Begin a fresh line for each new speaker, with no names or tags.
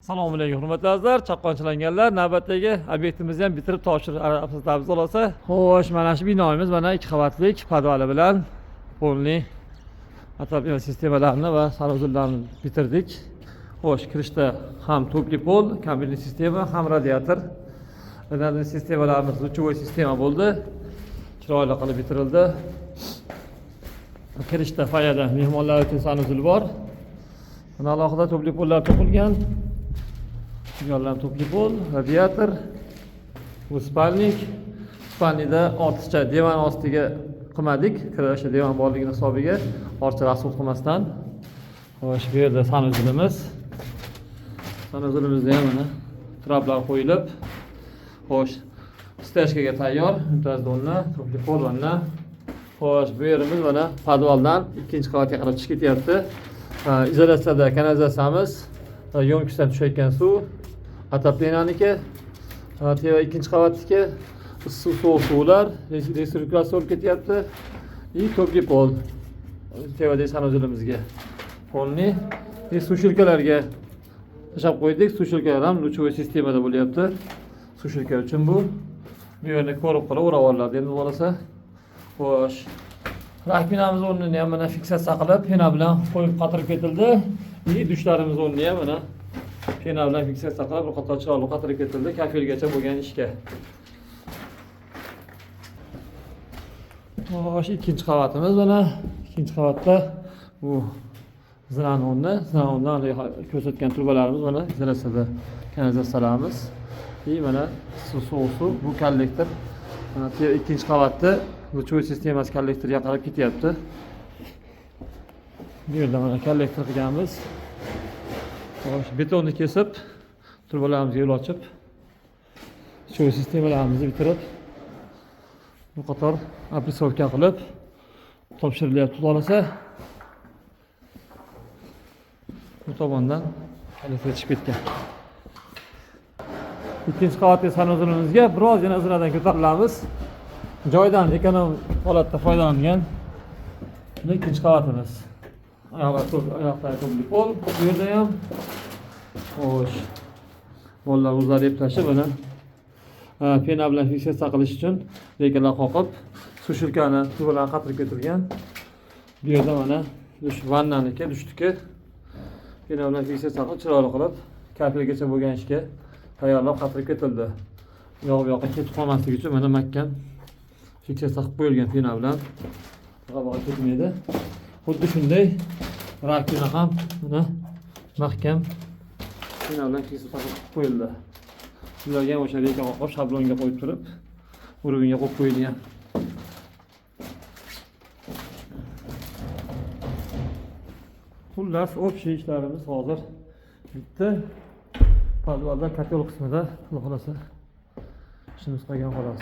Assalomu alaykum hurmatli azizlar, chaqqonchilanganlar. Navbatdagi obyektimizni ham bitirib topshirish arafasida bo'lsa. Xo'sh, mana shu binomiz mana 2 qavatlik podvali bilan polniy ataplement sistemalarini va sanuzillarni bitirdik. Xo'sh, kirishda ham topli pol, kabelli sistema, ham radiator. Bularning sistemalarimiz luchovoy sistema bo'ldi. Chiroyli qilib bitirildi. Kirishda foyada mehmonlar uchun sanuzil bor. Buni alohida topli pollar to'qilgan. Yo'llar topli pol, radiator, bu spalnik. Spalnikda ortiqcha divan ostiga qilmadik. Kirishda divan borligini hisobiga ortiqcha rasxod qilmasdan. Xo'sh, bu yerda sanuzilimiz. Sanuzilimizda ham mana traplar qo'yilib. Xo'sh, stejkaga tayyor. Imtozdonni, topli pol vanna. Xo'sh, bu yerimiz mana podvaldan 2-qavatga qarab chiqib ketyapti. Izolyatsiyada kanalizatsiyamiz, yo'mkisidan tushayotgan suv, ataplenaniki, teva 2-qavatniki issiq sovuq suvlar, resirkulyatsiya olib ketyapti. Topli pol tevadagi sanuzilimizga. Polni sushilkalarga tashlab qo'ydik. Sushilkalar ham luchovoy sistemada bo'lyapti. Sushilka uchun bu. Bu yerni ko'rib qolib o'rab olinadi endi bo'lsa. Xo'sh. Rakminamiz o'rnini ham mana fiksatsiya qilib, pena bilan qo'yib qatirib ketildi. Dushlarimiz o'rnini ham mana pena bilan fiksatsiya qilib, bir qator chiroyli qatirib ketildi. Kafelgacha bo'lgan ishga. Xo'sh, 2-qavatimiz mana 2-qavatda bu zinanondan ko'rsatgan turbalarimiz mana izolyatsiyada kanalizatsiyalarimiz. Mana sovuq suv, bu kollektor. Mana 2-qavatda luchovoy sistemasi kollektorga qarab ketyapti. Bu yerda mana kollektor qilganmiz. Xo'sh, betonni kesib, turbalarimizga yo'l ochib, luchovoy sistemalarimizni bitirib, bu qator aprisovka qilib topshirilyapti. Xulolasa bu tomondan kollektor chiqib ketgan. 2-qavatli sanuzilimizga biroz yana zinadan ko'tarilamiz. Joydan ekonom holatda foydalangan 2-qavatimiz. Oyoqlar topli pol, bu yerda ham. Xo'sh. Bollar o'zlari yeb tashlab mana pena bilan fiksatsiya qilish uchun lekinlar qoqib, sushilkani suv bilan qatirib ketilgan. Bu yerda mana dush vannaniki, dushniki pena bilan fiksatsiya qilib, chiroyli qilib, kafelgacha bo'lgan ishga tayyorlab qatirib ketildi. Yo'q bu yoqqa ketib qolmasligi uchun mana mahkam fiksatsiya qilib qo'yilgan pena bilan. G'abaga ketmaydi. Xuddi shunday rakina ham mana mahkam pena bilan fiksatsiya qilib qo'yildi. Ularga ham o'sha lekin qoqib shablonga qo'yib turib, uruvinga qo'yib qo'yilgan. Xullas, общий ishlarimiz hozir bitti. Podvalda kotel qismida, xulosa ishimiz qolgan xolos.